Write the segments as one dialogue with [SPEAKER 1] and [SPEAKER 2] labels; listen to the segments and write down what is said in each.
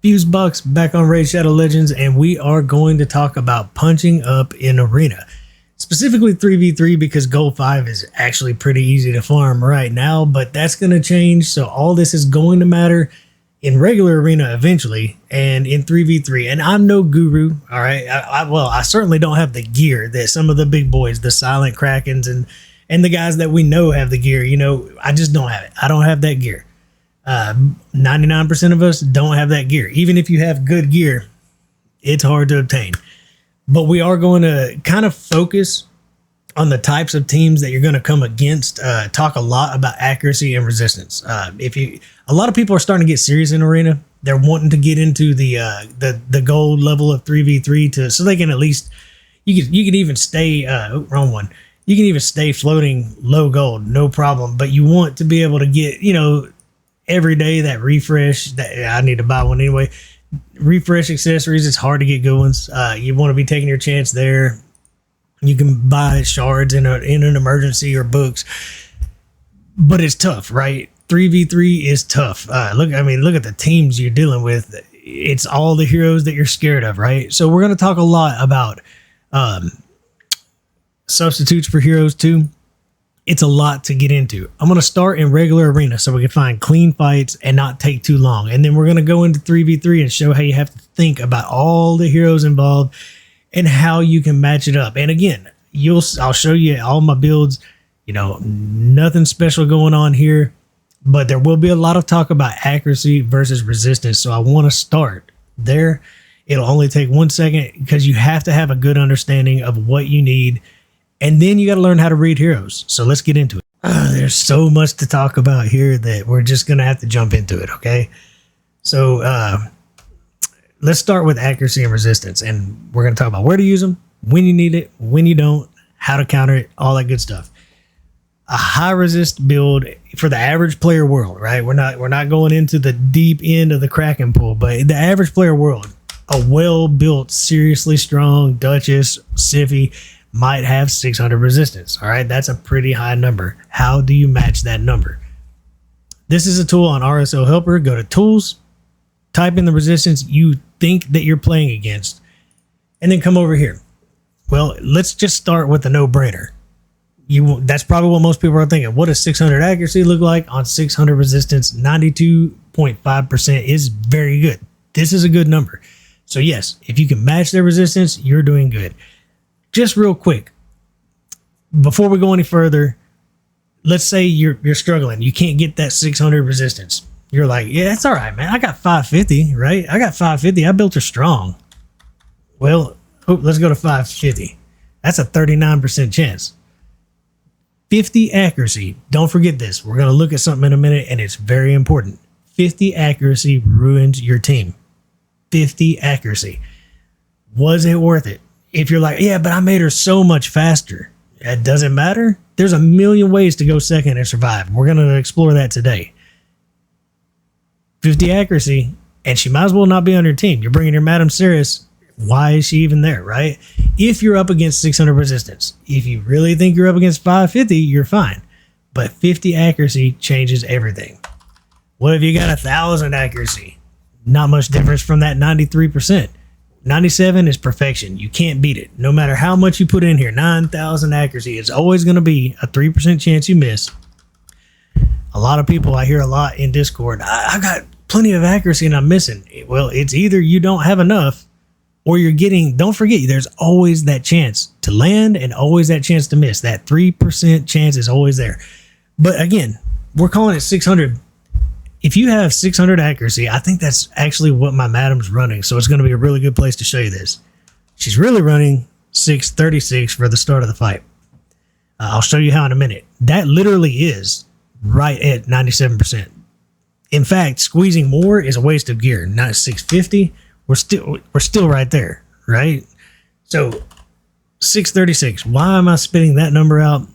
[SPEAKER 1] Fuse Bucks back on Raid Shadow Legends, and we are going to talk about punching up in Arena. Specifically 3v3 because Gold 5 is actually pretty easy to farm right now, but that's going to change. So all this is going to matter in regular Arena eventually and in 3v3. And I'm no guru, all right? I certainly don't have the gear that some of the big boys, the Silent Krakens and the guys that we know have the gear. You know, I just don't have it. I don't have that gear. 99% of us don't have that gear. Even if you have good gear, it's hard to obtain. But we are going to kind of focus on the types of teams that you're going to come against. Talk a lot about accuracy and resistance. A lot of people are starting to get serious in Arena. They're wanting to get into the gold level of 3v3 so they can at least you can even stay wrong one. You can even stay floating low gold, no problem. But you want to be able to get, every day that refresh. That I need to buy one anyway. Refresh accessories, it's hard to get good ones. You want to be taking your chance there. You can buy shards in an emergency or books, but it's tough, right? 3v3 is tough. Look at the teams you're dealing with. It's all the heroes that you're scared of, right? So we're going to talk a lot about substitutes for heroes too. It's a lot to get into. I'm going to start in regular Arena so we can find clean fights and not take too long. And then we're going to go into 3v3 and show how you have to think about all the heroes involved and how you can match it up. And again, I'll show you all my builds. Nothing special going on here, but there will be a lot of talk about accuracy versus resistance. So I want to start there. It'll only take 1 second because you have to have a good understanding of what you need. And then you got to learn how to read heroes. So let's get into it. There's so much to talk about here that we're just going to have to jump into it, okay? So let's start with accuracy and resistance. And we're going to talk about where to use them, when you need it, when you don't, how to counter it, all that good stuff. A high resist build for the average player world, right? We're not going into the deep end of the Kraken pool, but the average player world, a well-built, seriously strong Duchess, Siphi, might have 600 resistance. All right, that's a pretty high number. How do you match that number? This is a tool on RSO Helper. Go to Tools, type in the resistance you think that you're playing against, and then come over here. Well, let's just start with the no-brainer. That's probably what most people are thinking. What does 600 accuracy look like on 600 resistance? 92.5% is very good. This is a good number. So yes, if you can match their resistance, you're doing good. Just real quick, before we go any further, let's say you're struggling. You can't get that 600 resistance. You're like, yeah, that's all right, man. I got 550, right? I got 550. I built her strong. Well, let's go to 550. That's a 39% chance. 50 accuracy. Don't forget this. We're going to look at something in a minute, and it's very important. 50 accuracy ruins your team. 50 accuracy. Was it worth it? If you're like, yeah, but I made her so much faster. It doesn't matter. There's a million ways to go second and survive. We're going to explore that today. 50 accuracy, and she might as well not be on your team. You're bringing your Madame Seris. Why is she even there, right? If you're up against 600 resistance, if you really think you're up against 550, you're fine. But 50 accuracy changes everything. What if you got 1,000 accuracy? Not much difference from that 93%. 97 is perfection. You can't beat it. No matter how much you put in here, 9,000 accuracy, it's always going to be a 3% chance you miss. A lot of people, I hear a lot in Discord, I got plenty of accuracy and I'm missing. Well, it's either you don't have enough or you're getting, don't forget, there's always that chance to land and always that chance to miss. That 3% chance is always there. But again, we're calling it 600. If you have 600 accuracy, I think that's actually what my Madame's running. So it's going to be a really good place to show you this. She's really running 636 for the start of the fight. I'll show you how in a minute. That literally is right at 97%. In fact, squeezing more is a waste of gear. Not 650. We're still right there, right? So 636. Why am I spitting that number out?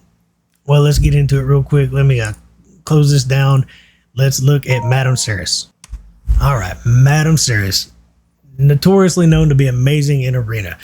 [SPEAKER 1] Well, let's get into it real quick. Let me close this down. Let's look at Madame Seris. All right, Madame Seris, notoriously known to be amazing in Arena,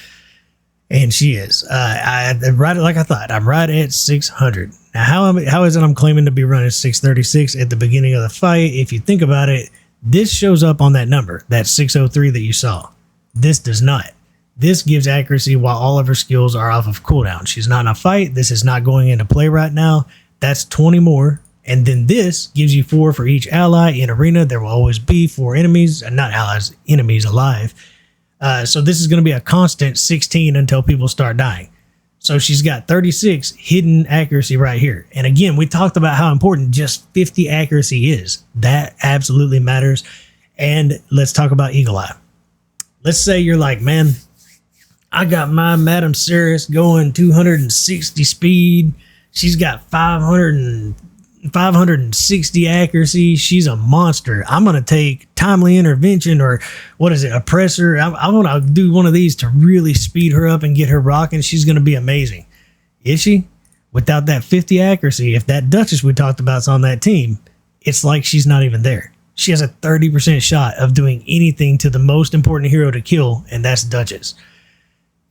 [SPEAKER 1] and she is. Right, like I thought, I'm right at 600. Now, how is it I'm claiming to be running 636 at the beginning of the fight? If you think about it, This shows up on that number, that 603 that you saw. This does not. This gives accuracy while all of her skills are off of cooldown. She's not in a fight. This is not going into play right now. That's 20 more. And then this gives you 4 for each ally in arena. There will always be 4 enemies, not allies, enemies alive. So this is going to be a constant 16 until people start dying. So she's got 36 hidden accuracy right here. And again, we talked about how important just 50 accuracy is. That absolutely matters. And let's talk about Eagle Eye. Let's say you're like, man, I got my Madame Ceres going 260 speed. She's got 560 accuracy. She's a monster. I'm going to take timely intervention, or what is it, oppressor. I want to do one of these to really speed her up and get her rocking. She's going to be amazing. Is she? Without that 50 accuracy, if that Duchess we talked about is on that team, it's like she's not even there. She has a 30% shot of doing anything to the most important hero to kill, and that's Duchess.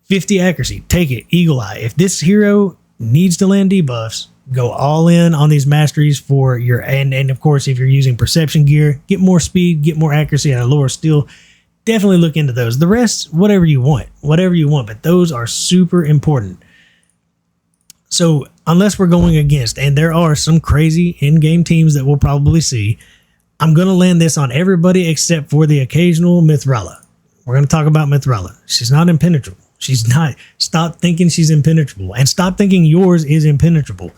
[SPEAKER 1] 50 accuracy. Take it. Eagle Eye. If this hero needs to land debuffs, go all in on these masteries for your, and of course, if you're using perception gear, get more speed, get more accuracy at a lower steel. Definitely look into those. The rest, whatever you want, but those are super important. So unless we're going against, and there are some crazy in-game teams that we'll probably see, I'm going to land this on everybody except for the occasional Mithrala. We're going to talk about Mithrala. She's not impenetrable. She's not. Stop thinking she's impenetrable, and stop thinking yours is impenetrable.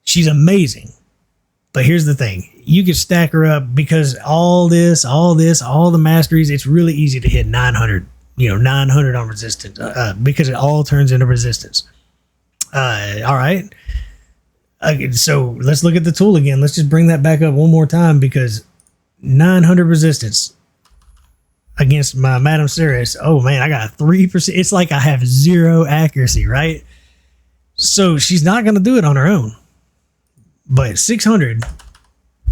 [SPEAKER 1] She's amazing. But here's the thing. You could stack her up because all the masteries, it's really easy to hit 900, 900 on resistance because it all turns into resistance. All right. So let's look at the tool again. Let's just bring that back up one more time, because 900 resistance against my Madame Ceres. Oh man, I got a 3%. It's like I have 0 accuracy, right? So she's not going to do it on her own. But 600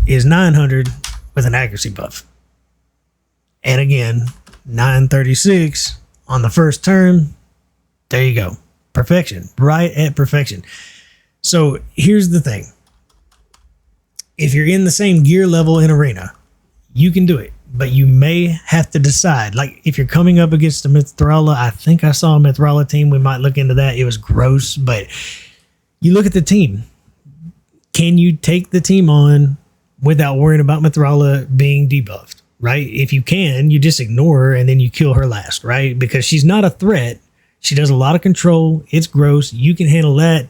[SPEAKER 1] is 900 with an accuracy buff. And again, 936 on the first turn. There you go. Perfection. Right at perfection. So here's the thing. If you're in the same gear level in arena, you can do it. But you may have to decide, like if you're coming up against a Mithrala, I think I saw a Mithrala team. We might look into that. It was gross, but you look at the team. Can you take the team on without worrying about Mithrala being debuffed, right? If you can, you just ignore her and then you kill her last, right? Because she's not a threat. She does a lot of control. It's gross. You can handle that.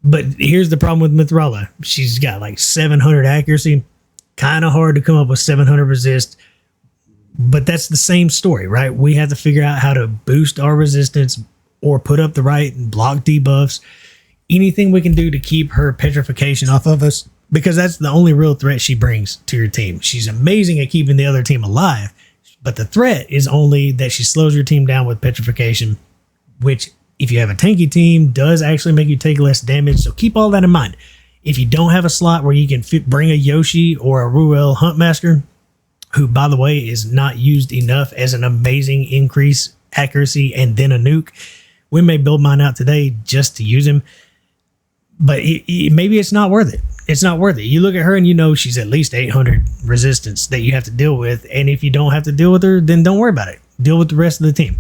[SPEAKER 1] But here's the problem with Mithrala. She's got like 700 accuracy. Kind of hard to come up with 700 resist, but that's the same story, right? We have to figure out how to boost our resistance or put up the right and block debuffs. Anything we can do to keep her petrification off of us, because that's the only real threat she brings to your team. She's amazing at keeping the other team alive, but the threat is only that she slows your team down with petrification, which if you have a tanky team does actually make you take less damage. So keep all that in mind. If you don't have a slot where you can bring a Yoshi or a Ruel Huntmaster, who, by the way, is not used enough as an amazing increase accuracy and then a nuke, we may build mine out today just to use him. But maybe it's not worth it. It's not worth it. You look at her and you know she's at least 800 resistance that you have to deal with. And if you don't have to deal with her, then don't worry about it. Deal with the rest of the team.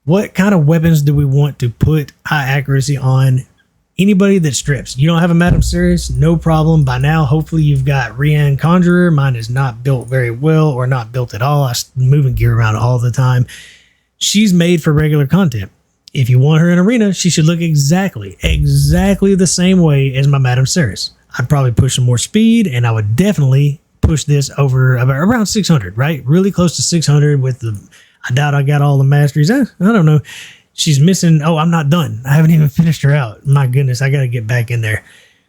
[SPEAKER 1] What kind of weapons do we want to put high accuracy on? Anybody that strips. You don't have a Madame Ceres, no problem. By now, hopefully you've got Rian Conjurer. Mine is not built very well or not built at all. I'm moving gear around all the time. She's made for regular content. If you want her in arena, she should look exactly the same way as my Madame Ceres. I'd probably push some more speed, and I would definitely push this over around 600, right? Really close to 600 with the, I doubt I got all the masteries. I don't know. She's missing. Oh, I'm not done. I haven't even finished her out. My goodness, I got to get back in there.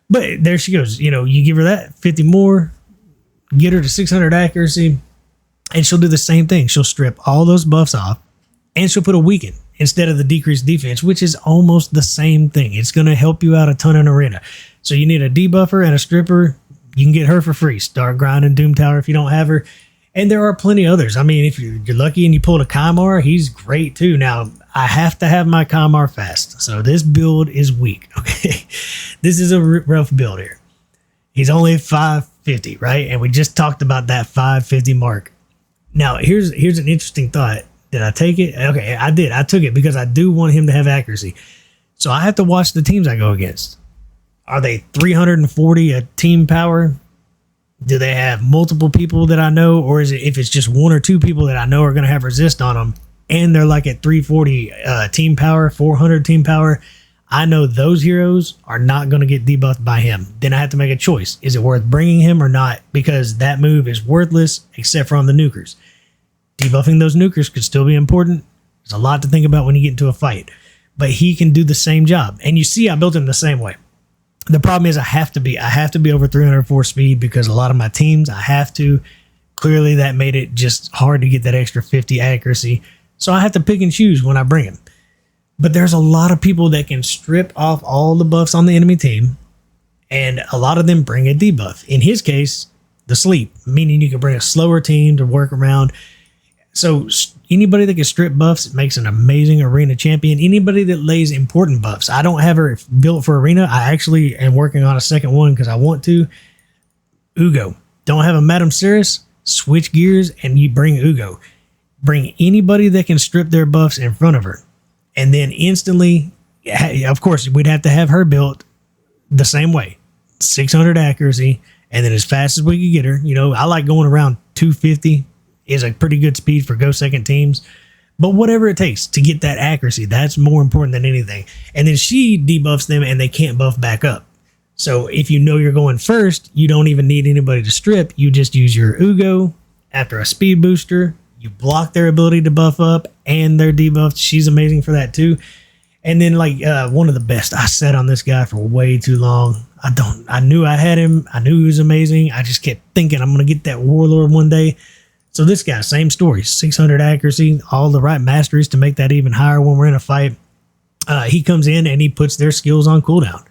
[SPEAKER 1] But there she goes. You give her that 50 more, get her to 600 accuracy, and she'll do the same thing. She'll strip all those buffs off, and she'll put a weaken instead of the decreased defense, which is almost the same thing. It's going to help you out a ton in arena. So you need a debuffer and a stripper. You can get her for free. Start grinding Doom Tower if you don't have her. And there are plenty others. I mean, if you're lucky and you pulled a Kymar, he's great too. Now, I have to have my Kymar fast. So this build is weak, okay? This is a rough build here. He's only 5 50, right? And we just talked about that 550 mark. Now, here's an interesting thought. Did I take it? Okay, I did. I took it because I do want him to have accuracy. So I have to watch the teams I go against. Are they 340 a team power? Do they have multiple people that I know? Or is it if it's just one or two people that I know are going to have resist on them and they're like at 340 team power, 400 team power, I know those heroes are not going to get debuffed by him. Then I have to make a choice. Is it worth bringing him or not? Because that move is worthless except for on the nukers. Debuffing those nukers could still be important. There's a lot to think about when you get into a fight. But he can do the same job. And you see I built him the same way. The problem is I have to be over 304 speed because a lot of my teams, I have to. Clearly that made it just hard to get that extra 50 accuracy. So I have to pick and choose when I bring him. But there's a lot of people that can strip off all the buffs on the enemy team, and a lot of them bring a debuff. In his case, the sleep, meaning you can bring a slower team to work around. So anybody that can strip buffs makes an amazing arena champion. Anybody that lays important buffs. I don't have her built for arena. I actually am working on a second one because I want to. Ugo. Don't have a Madame Cirrus? Switch gears and you bring Ugo. Bring anybody that can strip their buffs in front of her. And then instantly, of course, we'd have to have her built the same way. 600 accuracy. And then as fast as we could get her. You know, I like going around 250 is a pretty good speed for go second teams. But whatever it takes to get that accuracy, that's more important than anything. And then she debuffs them and they can't buff back up. So if you know you're going first, you don't even need anybody to strip. You just use your Ugo after a speed booster. You block their ability to buff up and they're debuffed. She's amazing for that too. And then like one of the best, I sat on this guy for way too long. I knew I had him. I knew he was amazing. I just kept thinking I'm going to get that Warlord one day. So this guy, same story, 600 accuracy, all the right masteries to make that even higher when we're in a fight. He comes in and he puts their skills on cooldown.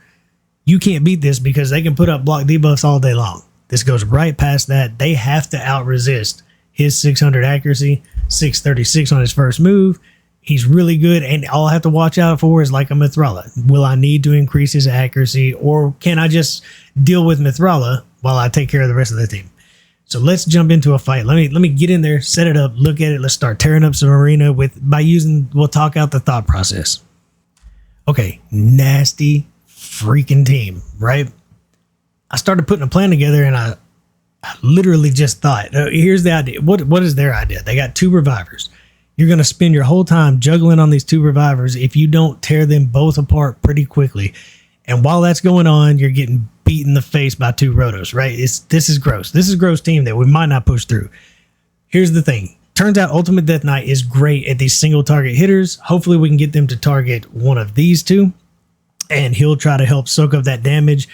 [SPEAKER 1] You can't beat this because they can put up block debuffs all day long. This goes right past that. They have to out-resist his 600 accuracy, 636 on his first move. He's really good, and all I have to watch out for is like a Mithrala. Will I need to increase his accuracy, or can I just deal with Mithrala while I take care of the rest of the team? So let's jump into a fight. Let me get in there, set it up, look at it. Let's start tearing up some arena we'll talk out the thought process. Okay, nasty freaking team, right? I started putting a plan together, and I literally just thought, here's the idea. What is their idea? They got 2 revivers. You're going to spend your whole time juggling on these 2 revivers if you don't tear them both apart pretty quickly. And while that's going on, you're getting beat in the face by 2 Rotos, right? This is gross. This is a gross team that we might not push through. Here's the thing. Turns out Ultimate Death Knight is great at these single target hitters. Hopefully we can get them to target one of these 2, and he'll try to help soak up that damage.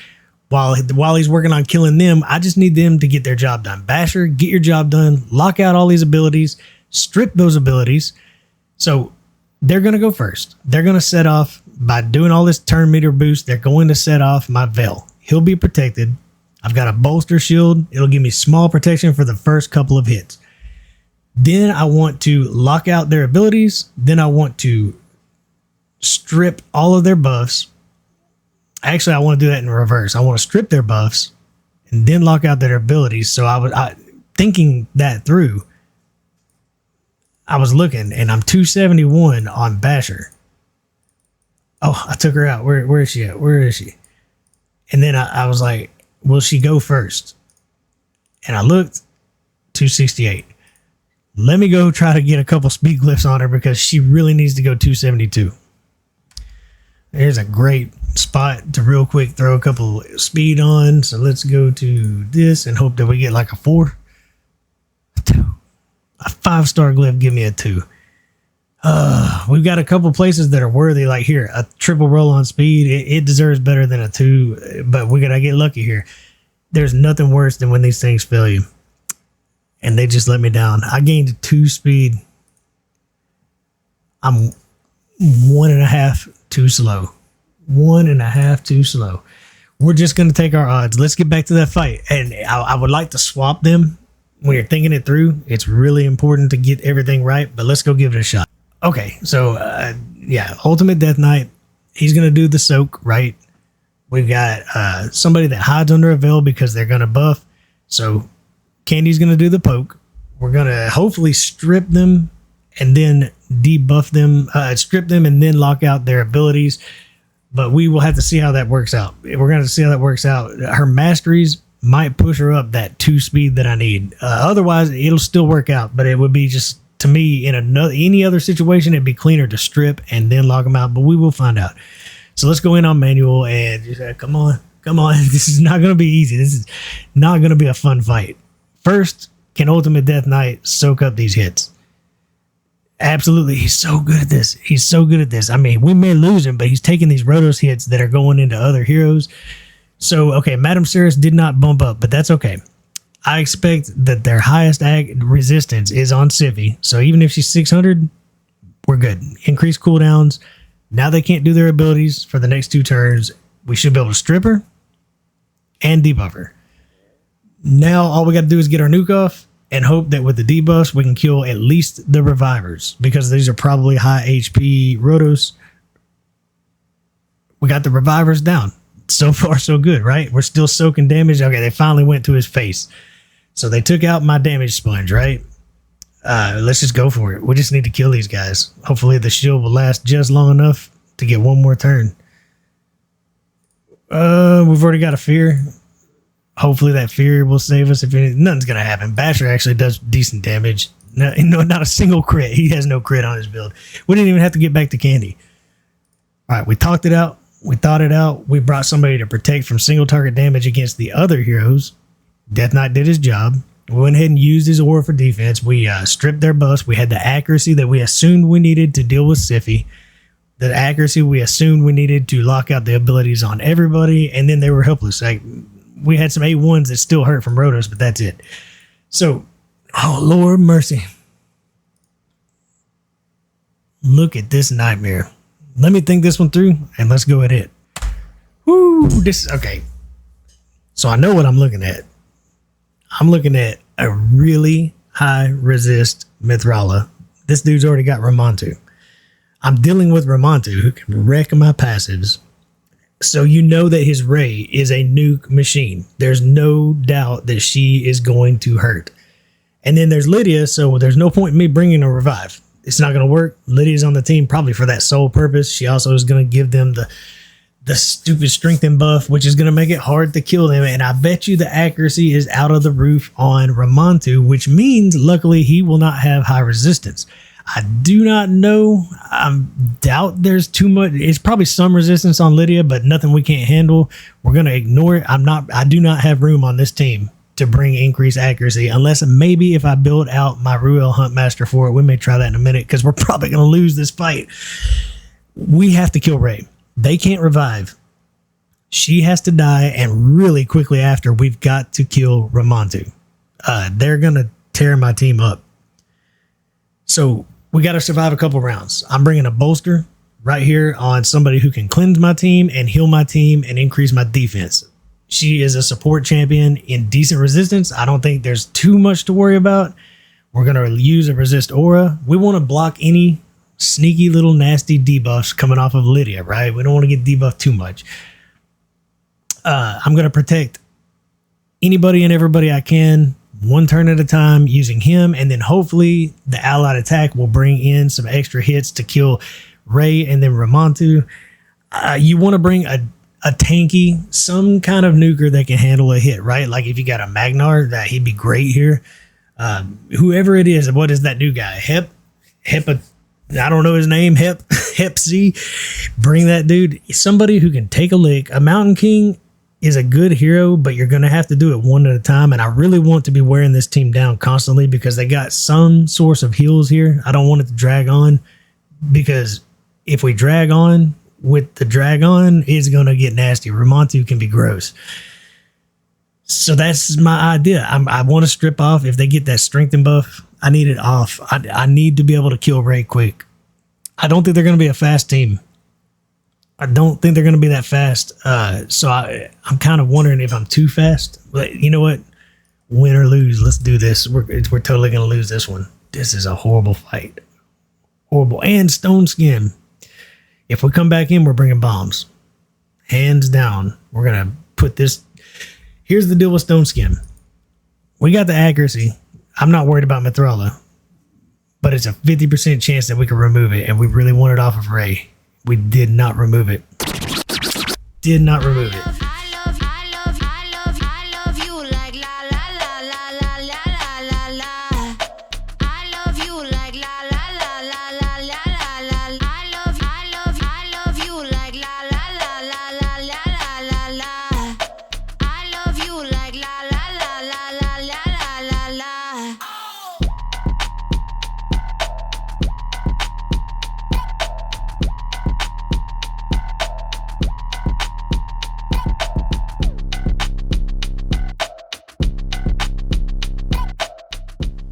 [SPEAKER 1] While he's working on killing them, I just need them to get their job done. Basher, get your job done. Lock out all these abilities. Strip those abilities. So they're going to go first. They're going to set off, by doing all this turn meter boost, they're going to set off my Veil. He'll be protected. I've got a bolster shield. It'll give me small protection for the first couple of hits. Then I want to lock out their abilities. Then I want to strip all of their buffs. Actually, I want to do that in reverse. I want to strip their buffs and then lock out their abilities. So thinking that through, I was looking and I'm 271 on Basher. Oh, I took her out. Where is she at? Where is she? And then I was like, will she go first? And I looked, 268. Let me go try to get a couple speed glyphs on her because she really needs to go 272. There's a great spot to real quick throw a couple speed on. So let's go to this and hope that we get like a 4. A 2. A 5-star glyph, give me a 2. We've got a couple places that are worthy, like here, a triple roll on speed. It deserves better than a 2, but we gotta get lucky here. There's nothing worse than when these things fail you. And they just let me down. I gained 2 speed. I'm 1.5 too slow. 1.5 too slow. We're just going to take our odds. Let's get back to that fight. And I would like to swap them when you're thinking it through. It's really important to get everything right, but let's go give it a shot. Okay, so yeah, Ultimate Death Knight. He's going to do the soak, right? We've got somebody that hides under a veil because they're going to buff. So Candy's going to do the poke. We're going to hopefully strip them and then debuff them, strip them and then lock out their abilities. But we will have to see how that works out. We're going to see how that works out. Her masteries might push her up that 2 speed that I need. Otherwise, it'll still work out. But it would be just, to me, in any other situation, it'd be cleaner to strip and then lock them out. But we will find out. So let's go in on manual and just say, come on. This is not going to be easy. This is not going to be a fun fight. First, can Ultimate Death Knight soak up these hits? Absolutely. He's so good at this. I mean, we may lose him, but he's taking these Rotos hits that are going into other heroes. So, okay, Madame Ceres did not bump up, but that's okay. I expect that their highest resistance is on Sivy. So even if she's 600, we're good. Increase cooldowns. Now they can't do their abilities for the next 2 turns. We should be able to strip her and debuff her. Now all we got to do is get our nuke off and hope that with the debuffs, we can kill at least the revivers, because these are probably high HP Rotos. We got the revivers down. So far, so good, right? We're still soaking damage. Okay, they finally went to his face. So they took out my damage sponge, right? Let's just go for it. We just need to kill these guys. Hopefully the shield will last just long enough to get one more turn. We've already got a fear. Hopefully that fear will save us. If nothing's going to happen. Basher actually does decent damage. No, not a single crit. He has no crit on his build. We didn't even have to get back to Candy. All right, we talked it out. We thought it out. We brought somebody to protect from single target damage against the other heroes. Death Knight did his job. We went ahead and used his aura for defense. We stripped their buffs. We had the accuracy that we assumed we needed to deal with Sify. The accuracy we assumed we needed to lock out the abilities on everybody, and then they were helpless. Like, we had some A1s that still hurt from Rotos, but that's it. So, oh, Lord mercy. Look at this nightmare. Let me think this one through, and let's go at it. Woo, okay. So I know what I'm looking at. I'm looking at a really high resist Mithrala. This dude's already got Ramontu. I'm dealing with Ramontu, who can wreck my passives. So you know that his Ray is a nuke machine. There's no doubt that she is going to hurt. And then there's Lydia, so there's no point in me bringing a revive. It's not going to work. Lydia's on the team probably for that sole purpose. She also is going to give them the stupid strengthen buff, which is going to make it hard to kill them. And I bet you the accuracy is out of the roof on Ramontu, which means luckily he will not have high resistance. I do not know. I doubt there's too much. It's probably some resistance on Lydia, but nothing we can't handle. We're going to ignore it. I do not have room on this team to bring increased accuracy, unless maybe if I build out my Ruel Huntmaster for it. We may try that in a minute, because we're probably going to lose this fight. We have to kill Ray. They can't revive. She has to die, and really quickly after, we've got to kill Ramontu. They're going to tear my team up. So we got to survive a couple rounds. I'm bringing a bolster right here on somebody who can cleanse my team and heal my team and increase my defense. She is a support champion in decent resistance. I don't think there's too much to worry about. We're going to use a resist aura. We want to block any sneaky little nasty debuffs coming off of Lydia, right? We don't want to get debuffed too much. I'm going to protect anybody and everybody I can, one turn at a time, using him, and then hopefully the allied attack will bring in some extra hits to kill Ray and then Ramontu. You want to bring a tanky, some kind of nuker that can handle a hit, right? Like if you got a Magnar, that he'd be great here. Whoever it is, what is that new guy? I don't know his name. Hep C. Bring that dude. Somebody who can take a lick. A Mountain King is a good hero, but you're going to have to do it one at a time. And I really want to be wearing this team down constantly, because they got some source of heals here. I don't want it to drag on, because if we drag on with the drag on, it's going to get nasty. Ramontu can be gross. So that's my idea. I want to strip off. If they get that strengthen buff, I need it off. I need to be able to kill Ray quick. I don't think they're going to be a fast team. I don't think they're going to be that fast. So I'm kind of wondering if I'm too fast. But you know what? Win or lose, let's do this. We're totally going to lose this one. This is a horrible fight. Horrible. And Stone Skin. If we come back in, we're bringing bombs. Hands down. We're going to put this. Here's the deal with Stone Skin. We got the accuracy. I'm not worried about Mithrala, but it's a 50% chance that we can remove it, and we really want it off of Ray. We did not remove it. Did not remove it.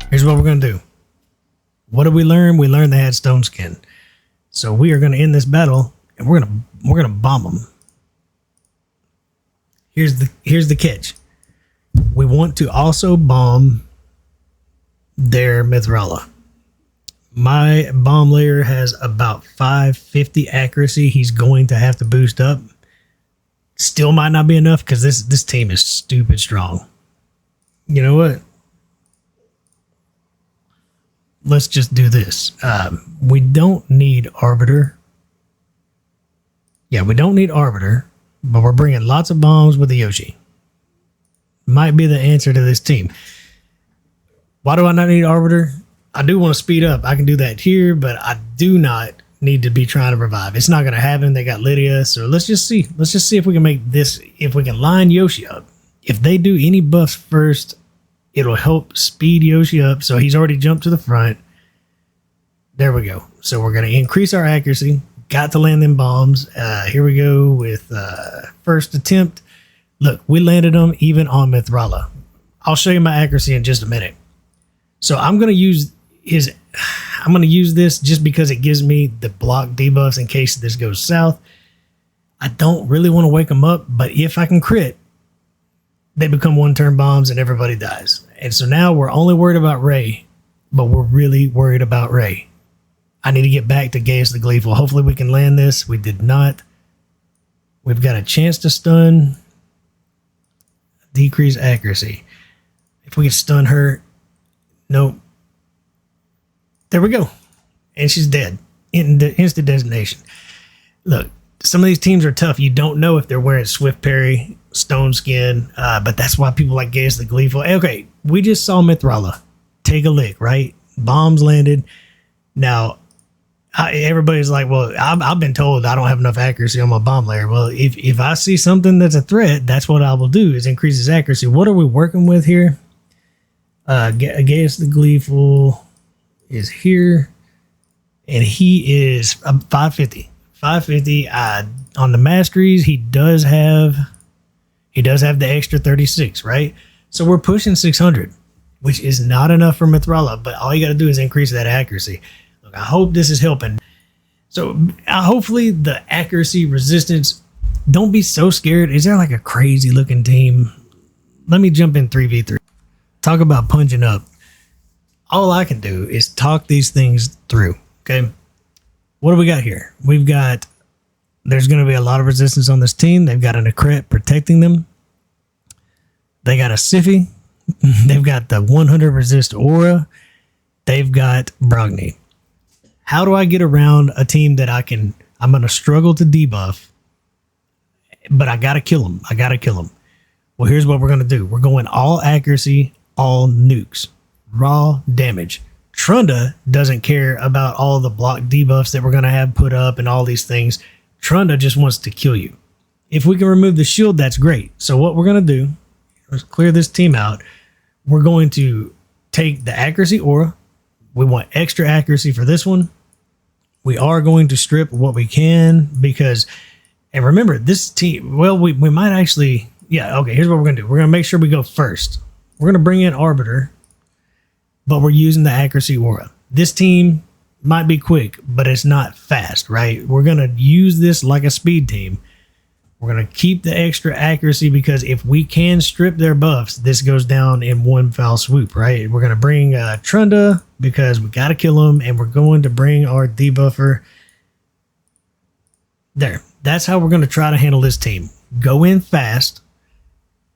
[SPEAKER 1] Here's what we're going to do. What did we learn? We learned they had stone skin. So we are going to end this battle and we're going to bomb them. Here's the catch. We want to also bomb their Mithrala. My bomb layer has about 550 accuracy. He's going to have to boost up. Still might not be enough because this team is stupid strong. You know what? Let's just do this. We don't need Arbiter. Yeah, we don't need Arbiter, but we're bringing lots of bombs with the Yoshi. Might be the answer to this team. Why do I not need Arbiter? I do want to speed up. I can do that here, but I do not need to be trying to revive. It's not going to happen. They got Lydia, so let's just see. Let's just see if we can make this, if we can line Yoshi up. If they do any buffs first, it'll help speed Yoshi up. So he's already jumped to the front. There we go. So we're going to increase our accuracy. Got to land them bombs. Here we go with first attempt. Look, we landed them even on Mithrala. I'll show you my accuracy in just a minute. So I'm going to use this just because it gives me the block debuffs in case this goes south. I don't really want to wake them up, but if I can crit, they become one-turn bombs and everybody dies. And so now we're only worried about Ray, but we're really worried about Ray. I need to get back to Gaius the Gleeful. Hopefully we can land this. We did not. We've got a chance to stun. Decrease accuracy. If we can stun her. Nope. There we go. And she's dead. Instant designation. Look, some of these teams are tough. You don't know if they're wearing Swift Parry, Stone Skin, but that's why people like Gaius the Gleeful. Okay, we just saw Mithrala take a lick, right? Bombs landed. Now, everybody's like, well, I've been told I don't have enough accuracy on my bomb layer. Well, if I see something that's a threat, that's what I will do, is increase his accuracy. What are we working with here? Gaius the Gleeful is here, and he is 550. 550. On the masteries, he does have the extra 36, right? So we're pushing 600, which is not enough for Mithrala, but all you got to do is increase that accuracy. Look, I hope this is helping. So hopefully the accuracy resistance, don't be so scared. Is there like a crazy looking team? Let me jump in 3v3. Talk about punching up. All I can do is talk these things through, okay? What do we got here? There's going to be a lot of resistance on this team. They've got an Akret protecting them. They got a Siphi. They've got the 100 resist aura. They've got Brogni. How do I get around a team that I'm going to struggle to debuff, but I got to kill them. Well, here's what we're going to do. We're going all accuracy, all nukes, raw damage. Trunda doesn't care about all the block debuffs that we're going to have put up and all these things. Trunda just wants to kill you. If we can remove the shield, that's great. So what we're going to do is clear this team out. We're going to take the accuracy aura. We want extra accuracy for this one. We are going to strip what we can because, and remember, this team, well, we might actually, yeah, okay, here's what we're going to do. We're going to make sure we go first. We're going to bring in Arbiter, but we're using the accuracy aura. This team might be quick, but it's not fast, right? We're going to use this like a speed team. We're going to keep the extra accuracy because if we can strip their buffs, this goes down in one foul swoop, right? We're going to bring Trunda because we got to kill him, and we're going to bring our debuffer. There. That's how we're going to try to handle this team. Go in fast,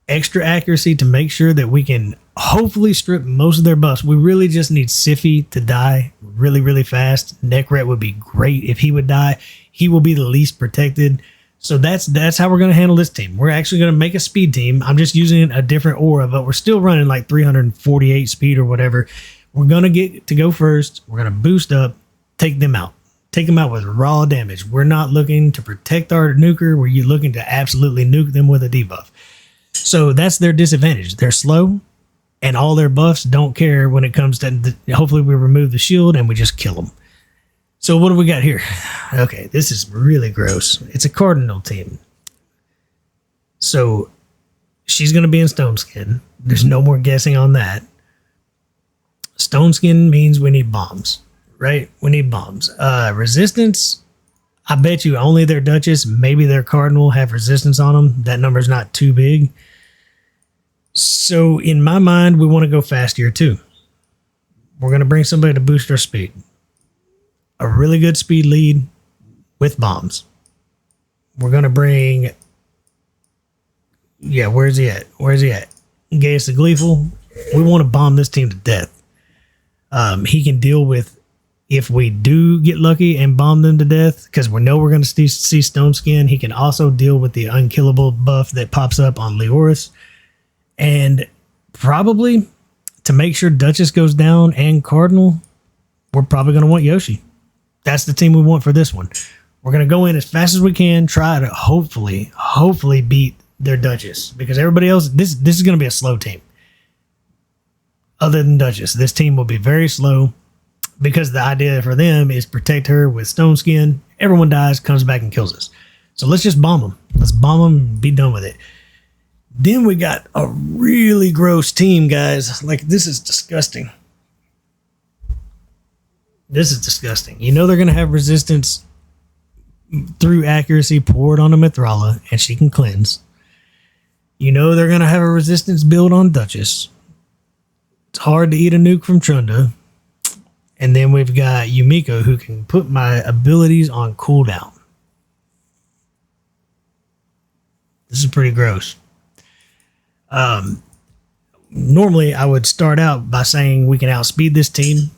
[SPEAKER 1] extra accuracy to make sure that we can hopefully strip most of their buffs. We really just need Siphi to die really, really fast. Nekret would be great if he would die. He will be the least protected. So that's how we're going to handle this team. We're actually going to make a speed team. I'm just using a different aura, but we're still running like 348 speed or whatever. We're going to get to go first. We're going to boost up, take them out. Take them out with raw damage. We're not looking to protect our nuker. We're looking to absolutely nuke them with a debuff. So that's their disadvantage. They're slow, and all their buffs don't care when it comes to... hopefully we remove the shield and we just kill them. So what do we got here? Okay, this is really gross. It's a Cardinal team. So she's going to be in Stone Skin. There's no more guessing on that. Stone Skin means we need bombs, right? We need bombs. Resistance, I bet you only their Duchess, maybe their Cardinal have resistance on them. That number's not too big. So in my mind, we want to go fast here too. We're going to bring somebody to boost our speed. A really good speed lead with bombs. We're going to bring... yeah, where's he at? Gaius the Gleeful. We want to bomb this team to death. He can deal with if we do get lucky and bomb them to death, because we know we're going to see Stone Skin. He can also deal with the unkillable buff that pops up on Leoris. And probably to make sure Duchess goes down and Cardinal, we're probably going to want Yoshi. That's the team we want for this one. We're going to go in as fast as we can, try to hopefully beat their Duchess, because everybody else, this is going to be a slow team. Other than Duchess, this team will be very slow, because the idea for them is protect her with Stone Skin. Everyone dies, comes back and kills us. So let's just bomb them. Let's bomb them and be done with it. Then we got a really gross team, guys. Like, this is disgusting. This is disgusting. You know they're going to have resistance through accuracy poured on a Mithrala, and she can cleanse. You know they're going to have a resistance build on Duchess. It's hard to eat a nuke from Trunda. And then we've got Yumiko, who can put my abilities on cooldown. This is pretty gross. Normally, I would start out by saying we can outspeed this team,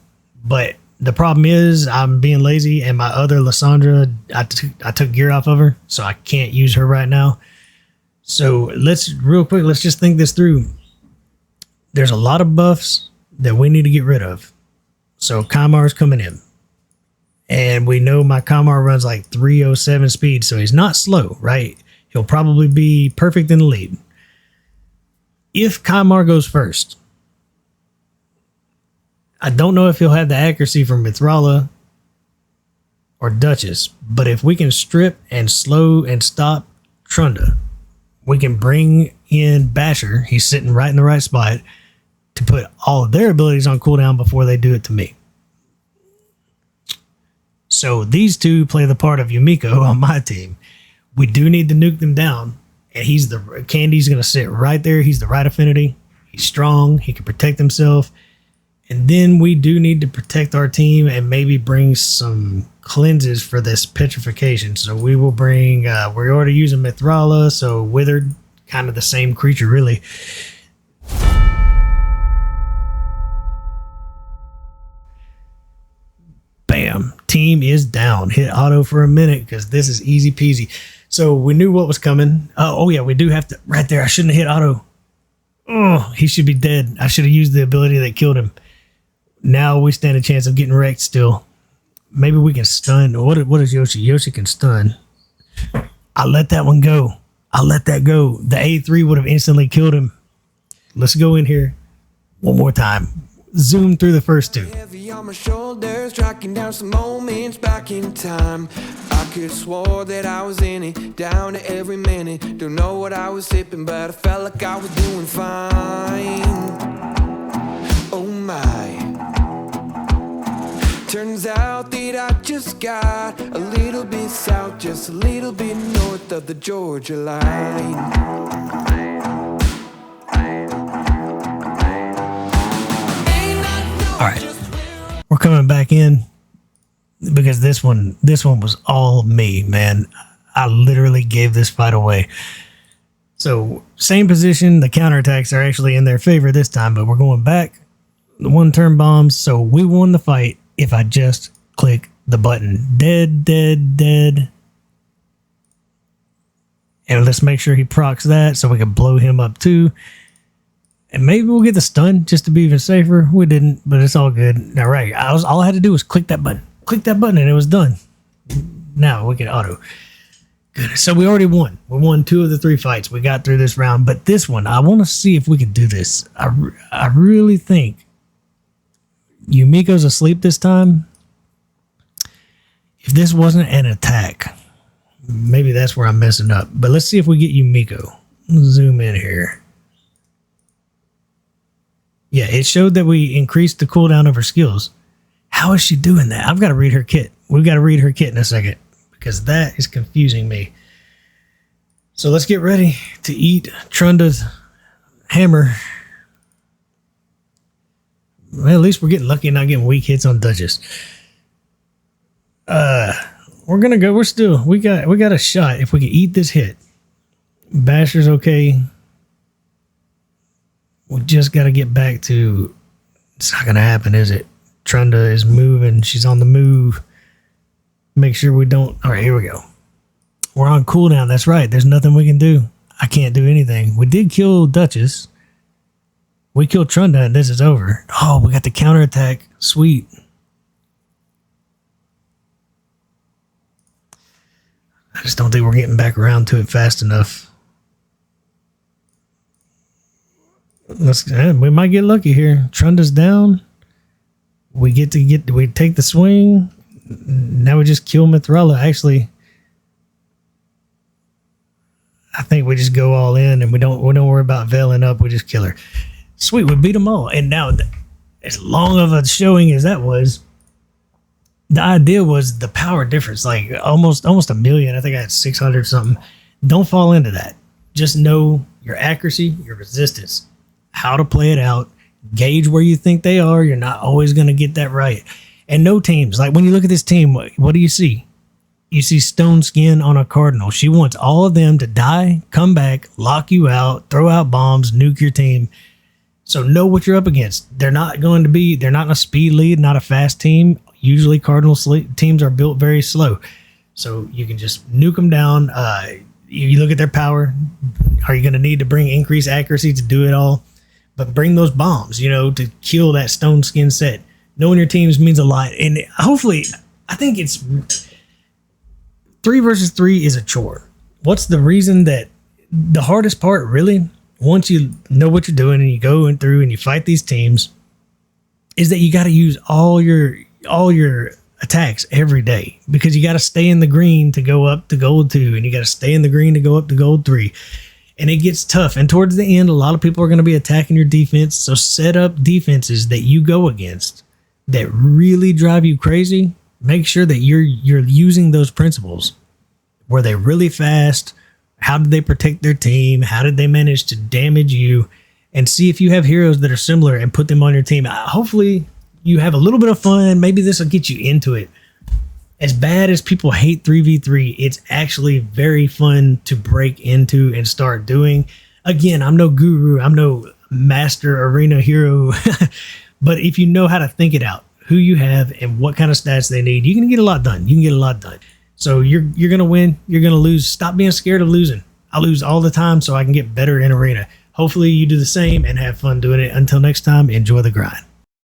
[SPEAKER 1] but the problem is I'm being lazy, and my other Lysandra, I took gear off of her, so I can't use her right now. So let's just think this through. There's a lot of buffs that we need to get rid of. So Kaimar's coming in, and we know my Kaimar runs like 307 speed, so he's not slow, right? He'll probably be perfect in the lead. If Kaimar goes first, I don't know if he'll have the accuracy from Mithrala or Duchess, but if we can strip and slow and stop Trunda, we can bring in Basher. He's sitting right in the right spot to put all of their abilities on cooldown before they do it to me. So these two play the part of Yumiko on my team. We do need to nuke them down, and Candy's going to sit right there. He's the right affinity. He's strong. He can protect himself. And then we do need to protect our team and maybe bring some cleanses for this petrification. So we will bring, we're already using Mithrala, so Withered, kind of the same creature, really. Bam. Team is down. Hit auto for a minute because this is easy peasy. So we knew what was coming. Oh, yeah, we do have to. Right there, I shouldn't have hit auto. Oh, he should be dead. I should have used the ability that killed him. Now we stand a chance of getting wrecked still. Maybe we can stun. What is Yoshi? Yoshi can stun. I let that one go. I let that go. The A3 would have instantly killed him. Let's go in here one more time. Zoom through the first two.
[SPEAKER 2] Heavy on my shoulders, tracking down some moments back in time. I could swore that I was in it, down to every minute. Don't know what I was sipping, but I felt like I was doing fine. Oh my. Turns out that I just got a little bit south, just a little bit north of the Georgia line.
[SPEAKER 1] All right, we're coming back in because this one was all me, man. I literally gave this fight away. So same position. The counterattacks are actually in their favor this time, but we're going back. The 1-turn bombs. So we won the fight if I just click the button. Dead, dead, dead. And let's make sure he procs that so we can blow him up too. And maybe we'll get the stun just to be even safer. We didn't, but it's all good. All right. All I had to do was click that button. Click that button and it was done. Now we can auto. Good. So we already won. We won 2 of the 3 fights. We got through this round. But this one, I want to see if we can do this. I really think Yumiko's asleep this time. If this wasn't an attack, maybe that's where I'm messing up. But let's see if we get Yumiko. Let's zoom in here. Yeah, it showed that we increased the cooldown of her skills. How is she doing that? I've got to read her kit. We've got to read her kit in a second because that is confusing me. So let's get ready to eat Trunda's hammer. Well, at least we're getting lucky and not getting weak hits on Duchess. We're gonna go. We got a shot if we can eat this hit. Basher's okay. We just got to get back to. It's not gonna happen, is it? Trunda is moving. She's on the move. Make sure we don't. All right, here we go. We're on cooldown. That's right. There's nothing we can do. I can't do anything. We did kill Duchess. We killed Trunda and this is over. Oh, we got the counterattack. Sweet. I just don't think we're getting back around to it fast enough. We might get lucky here. Trunda's down. We take the swing. Now we just kill Mithrala. Actually, I think we just go all in and we don't worry about veiling up. We just kill her. Sweet, we beat them all. And now, as long of a showing as that was, the idea was the power difference, like almost a million. I think I had 600 something. Don't fall into that. Just know your accuracy, your resistance, how to play it out, gauge where you think they are. You're not always going to get that right. And no teams, like when you look at this team, what do you see? You see Stone Skin on a Cardinal. She wants all of them to die, come back, lock you out, throw out bombs, nuke your team. So know what you're up against. They're not in a speed lead, not a fast team. Usually Cardinal teams are built very slow. So you can just nuke them down. You look at their power. Are you going to need to bring increased accuracy to do it all? But bring those bombs, to kill that Stone Skin set. Knowing your teams means a lot. And hopefully, I think it's 3 versus 3 is a chore. What's the reason that the hardest part really, once you know what you're doing and you go in through and you fight these teams, is that you got to use all your attacks every day because you got to stay in the green to go up to gold 2 and you got to stay in the green to go up to gold 3. And it gets tough. And towards the end, a lot of people are going to be attacking your defense. So set up defenses that you go against that really drive you crazy. Make sure that you're using those principles. Were they really fast? How did they protect their team? How did they manage to damage you? And see if you have heroes that are similar and put them on your team. Hopefully you have a little bit of fun. Maybe this will get you into it. As bad as people hate 3v3, it's actually very fun to break into and start doing. Again, I'm no guru. I'm no master arena hero. But if you know how to think it out, who you have and what kind of stats they need, you can get a lot done. So you're going to win. You're going to lose. Stop being scared of losing. I lose all the time so I can get better in arena. Hopefully you do the same and have fun doing it. Until next time, enjoy the grind.